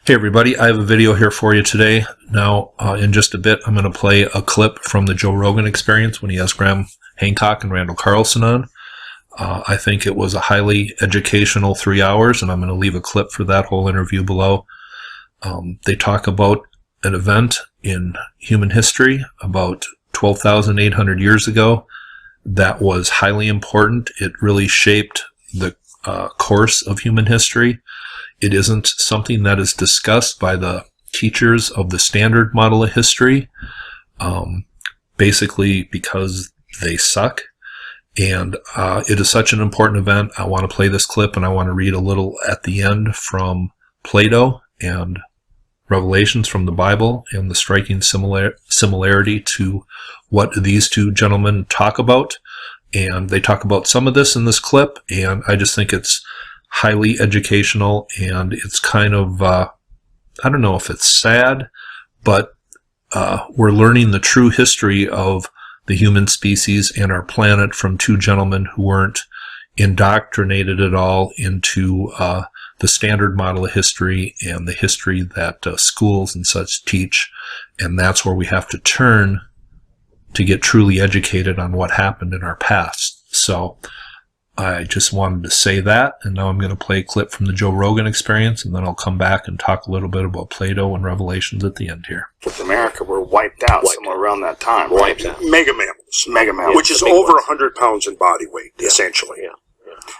Hey everybody, I have a video here for you today. Now, in just a bit, I'm going to play a clip from the Joe Rogan Experience when he has Graham Hancock and Randall Carlson on. I think it was a highly educational 3 hours, and I'm going to leave a clip for that whole interview below. They talk about an event in human history about 12,800 years ago that was highly important. It really shaped the course of human history. It isn't something that is discussed by the teachers of the standard model of history, basically because they suck. And it is such an important event. I want to play this clip, and I want to read a little at the end from Plato and Revelations from the Bible, and the striking similarity to what these two gentlemen talk about. And they talk about some of this in this clip, and I just think it's highly educational, and it's kind of, I don't know if it's sad, but we're learning the true history of the human species and our planet from two gentlemen who weren't indoctrinated at all into the standard model of history and the history that schools and such teach. And that's where we have to turn to get truly educated on what happened in our past. So I just wanted to say that, and now I'm going to play a clip from the Joe Rogan Experience, and then I'll come back and talk a little bit about Plato and Revelations at the end here. With America were wiped out somewhere around that time. Wiped out. Mega mammals. Mega mammals. Which is over 100 pounds in body weight, essentially. Yeah.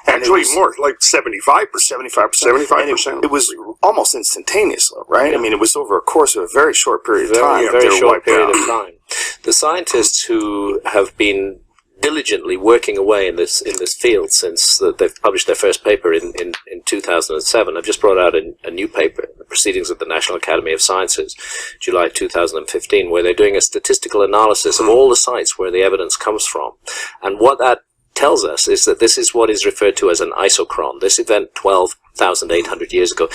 Actually, more, like 75%. 75%. It was almost instantaneous, right? I mean, it was over a course of a very short period of time. Very short period of time. The scientists who have been diligently working away in this field since they've published their first paper in 2007. I've just brought out a new paper, the Proceedings of the National Academy of Sciences, July 2015, where they're doing a statistical analysis of all the sites where the evidence comes from. And what that tells us is that this is what is referred to as an isochron. This event 12,800 years ago.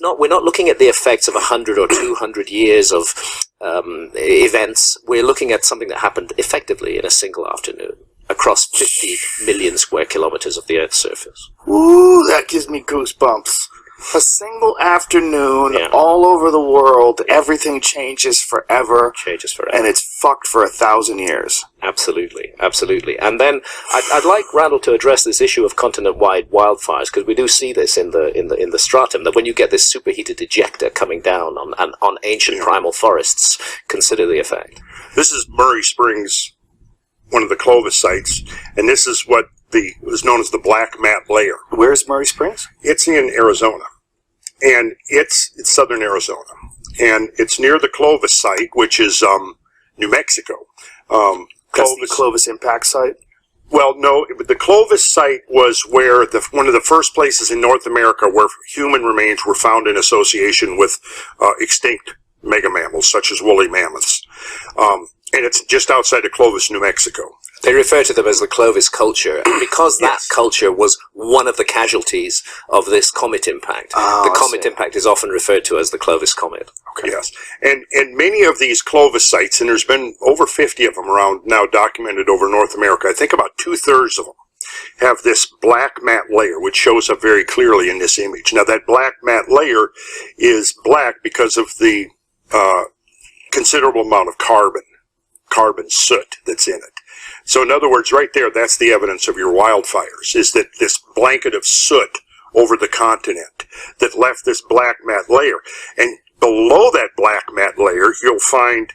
We're not looking at the effects of 100 or 200 years of events. We're looking at something that happened effectively in a single afternoon across 50 million square kilometers of the Earth's surface. Ooh, that gives me goosebumps. A single afternoon, all over the world, everything changes forever. And it's fucked for 1,000 years. Absolutely, absolutely. And then I'd like Randall to address this issue of continent-wide wildfires, because we do see this in the stratum, that when you get this superheated ejecta coming down on ancient primal forests, consider the effect. This is Murray Springs, one of the Clovis sites, and this is what was known as the black mat layer. Where's Murray Springs? It's in Arizona, and it's southern Arizona, and it's near the Clovis site, which is New Mexico. That's the Clovis impact site? Well, no, the Clovis site was where one of the first places in North America where human remains were found in association with extinct mega mammals, such as woolly mammoths. And it's just outside of Clovis, New Mexico. They refer to them as the Clovis culture, and because that culture was one of the casualties of this comet impact, the comet impact is often referred to as the Clovis comet. Okay. Yes, and many of these Clovis sites, and there's been over 50 of them around now documented over North America. I think about 2/3 of them have this black mat layer, which shows up very clearly in this image. Now, that black mat layer is black because of the considerable amount of carbon soot that's in it. So in other words, right there, that's the evidence of your wildfires, is that this blanket of soot over the continent that left this black mat layer. And below that black mat layer, you'll find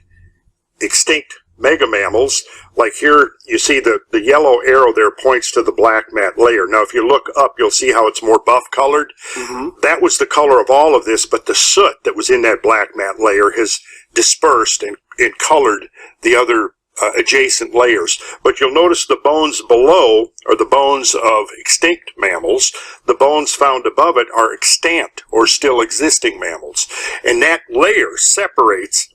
extinct mega mammals. Like here, you see the yellow arrow there points to the black mat layer. Now, if you look up, you'll see how it's more buff colored. Mm-hmm. That was the color of all of this, but the soot that was in that black mat layer has dispersed and colored the other adjacent layers. But you'll notice the bones below are the bones of extinct mammals. The bones found above it are extant or still existing mammals. And that layer separates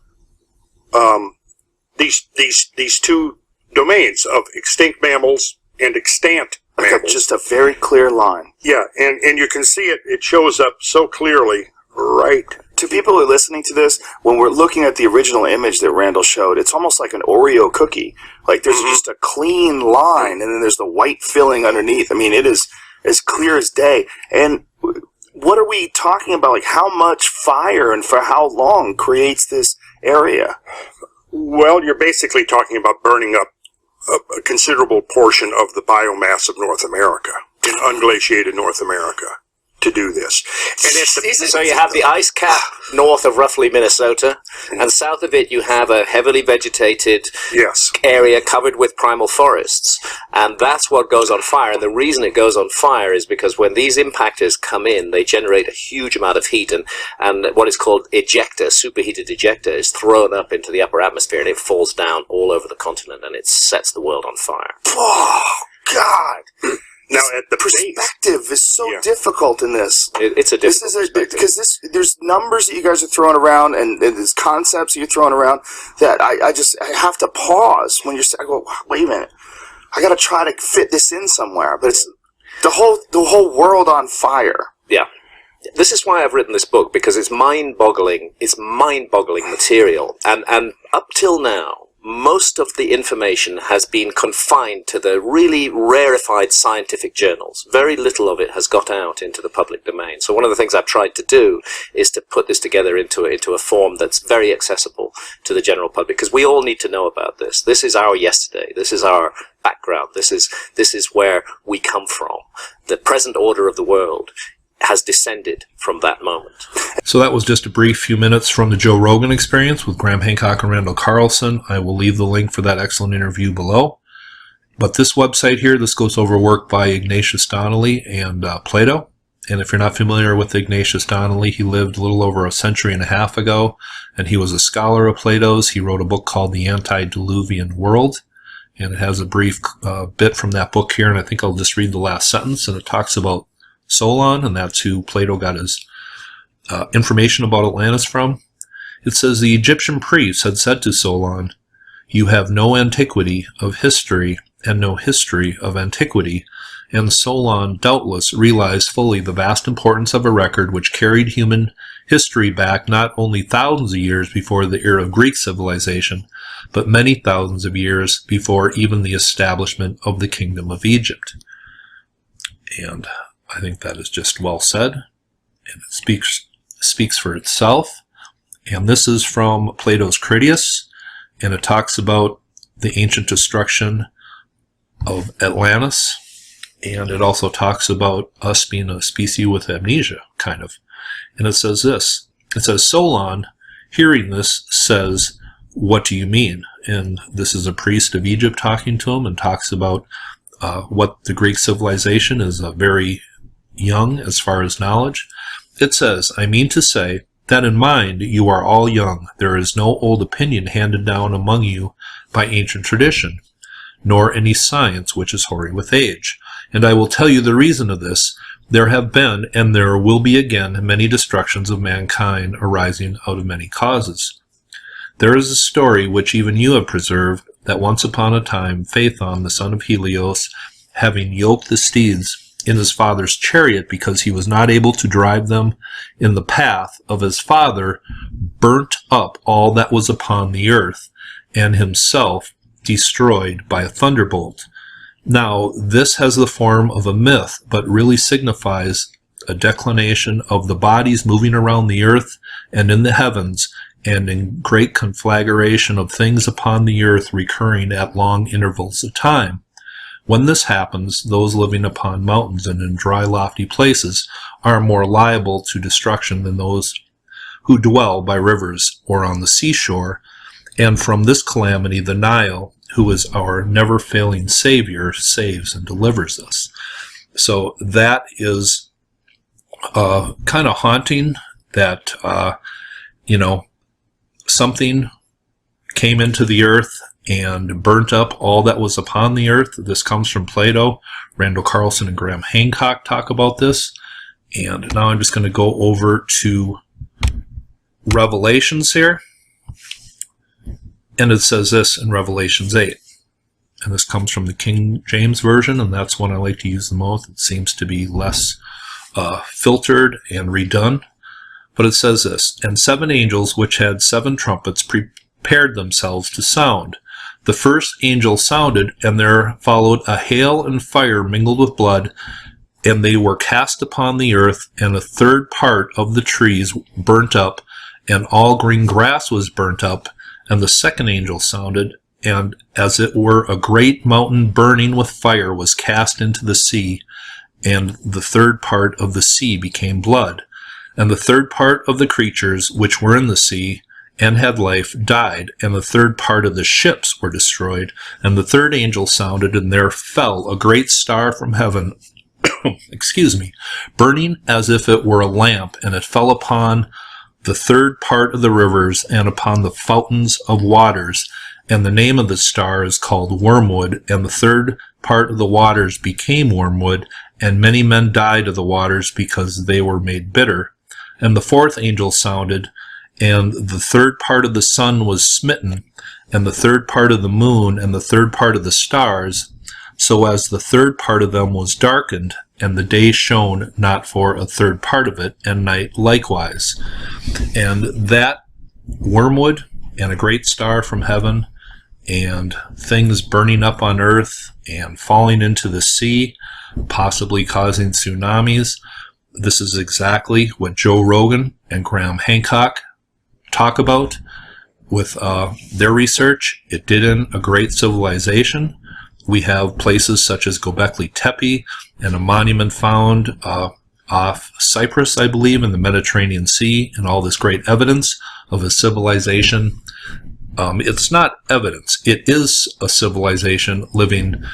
these two domains of extinct mammals and extant mammals. Just a very clear line. Yeah, and you can see it shows up so clearly right. To people who are listening to this, when we're looking at the original image that Randall showed, it's almost like an Oreo cookie. Like there's just a clean line, and then there's the white filling underneath. I mean, it is as clear as day. And what are we talking about? Like, how much fire and for how long creates this area? Well, you're basically talking about burning up a considerable portion of the biomass of North America, in unglaciated North America, to do this. And it's so you have the ice cap north of roughly Minnesota, and south of it you have a heavily vegetated area covered with primal forests, and that's what goes on fire. And the reason it goes on fire is because when these impactors come in, they generate a huge amount of heat, and what is called ejecta, superheated ejecta, is thrown up into the upper atmosphere, and it falls down all over the continent, and it sets the world on fire. Oh, God! Now, at the perspective is so difficult in this. It's a difficult perspective. Because there's numbers that you guys are throwing around, and there's concepts that you're throwing around that I have to pause when you're saying, I go, wait a minute, I got to try to fit this in somewhere. But it's the whole world on fire. Yeah. This is why I've written this book, because it's mind-boggling. It's mind-boggling material, and up till now, most of the information has been confined to the really rarefied scientific journals. Very little of it has got out into the public domain. So one of the things I've tried to do is to put this together into a form that's very accessible to the general public, because we all need to know about this. This is our yesterday. This is our background. This is where we come from. The present order of the world has descended from that moment. So that was just a brief few minutes from the Joe Rogan Experience with Graham Hancock and Randall Carlson. I will leave the link for that excellent interview below. But this website here, this goes over work by Ignatius Donnelly and Plato. And if you're not familiar with Ignatius Donnelly, he lived a little over a century and a half ago, and he was a scholar of Plato's. He wrote a book called The Antediluvian World, and it has a brief bit from that book here, and I think I'll just read the last sentence, and it talks about Solon, and that's who Plato got his information about Atlantis from. It says, the Egyptian priests had said to Solon, you have no antiquity of history and no history of antiquity, and Solon doubtless realized fully the vast importance of a record which carried human history back not only thousands of years before the era of Greek civilization, but many thousands of years before even the establishment of the kingdom of Egypt. And I think that is just well said, and it speaks for itself. And this is from Plato's Critias, and it talks about the ancient destruction of Atlantis, and it also talks about us being a species with amnesia, kind of. And it says this, it says, Solon, hearing this, says, what do you mean? And this is a priest of Egypt talking to him, and talks about what the Greek civilization is very young as far as knowledge. It says, I mean to say that in mind you are all young. There is no old opinion handed down among you by ancient tradition, nor any science which is hoary with age. And I will tell you the reason of this. There have been, and there will be again, many destructions of mankind arising out of many causes. There is a story which even you have preserved, that once upon a time Phaethon, the son of Helios, having yoked the steeds in his father's chariot because he was not able to drive them in the path of his father, burnt up all that was upon the earth, and himself destroyed by a thunderbolt. Now, this has the form of a myth, but really signifies a declination of the bodies moving around the earth and in the heavens, and in great conflagration of things upon the earth recurring at long intervals of time. When this happens, those living upon mountains and in dry, lofty places are more liable to destruction than those who dwell by rivers or on the seashore, and from this calamity the Nile, who is our never-failing Savior, saves and delivers us. So that is kind of haunting that, something came into the earth and burnt up all that was upon the earth. This comes from Plato. Randall Carlson and Graham Hancock talk about this. And now I'm just going to go over to Revelations here. And it says this in Revelations 8. And this comes from the King James Version, and that's one I like to use the most. It seems to be less filtered and redone. But it says this, and 7 angels which had 7 trumpets prepared themselves to sound. The first angel sounded, and there followed a hail and fire mingled with blood, and they were cast upon the earth, and a third part of the trees burnt up, and all green grass was burnt up. And the second angel sounded, and as it were a great mountain burning with fire was cast into the sea, and the third part of the sea became blood. And the third part of the creatures which were in the sea and had life died, and the third part of the ships were destroyed. And the third angel sounded, and there fell a great star from heaven, excuse me, burning as if it were a lamp, and it fell upon the third part of the rivers and upon the fountains of waters. And the name of the star is called Wormwood. And the third part of the waters became wormwood, and many men died of the waters because they were made bitter. And the fourth angel sounded, and the third part of the sun was smitten, and the third part of the moon, and the third part of the stars, so as the third part of them was darkened, and the day shone not for a third part of it, and night likewise. And that wormwood, and a great star from heaven, and things burning up on earth, and falling into the sea, possibly causing tsunamis. This is exactly what Joe Rogan and Graham Hancock talk about with their research. It did in a great civilization. We have places such as Göbekli Tepe and a monument found off Cyprus, I believe, in the Mediterranean Sea, and all this great evidence of a civilization. It's not evidence. It is a civilization living,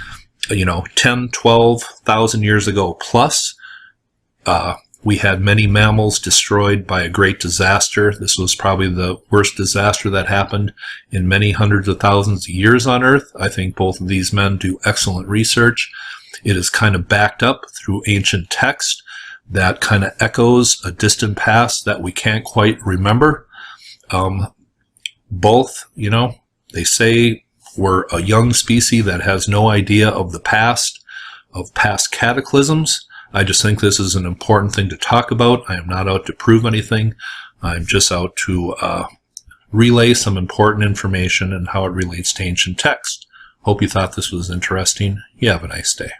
10, 12,000 years ago plus. We had many mammals destroyed by a great disaster. This was probably the worst disaster that happened in many hundreds of thousands of years on Earth. I think both of these men do excellent research. It is kind of backed up through ancient text that kind of echoes a distant past that we can't quite remember. Both, they say we're a young species that has no idea of the past, of past cataclysms. I just think this is an important thing to talk about. I am not out to prove anything. I'm just out to relay some important information and how it relates to ancient text. Hope you thought this was interesting. You have a nice day.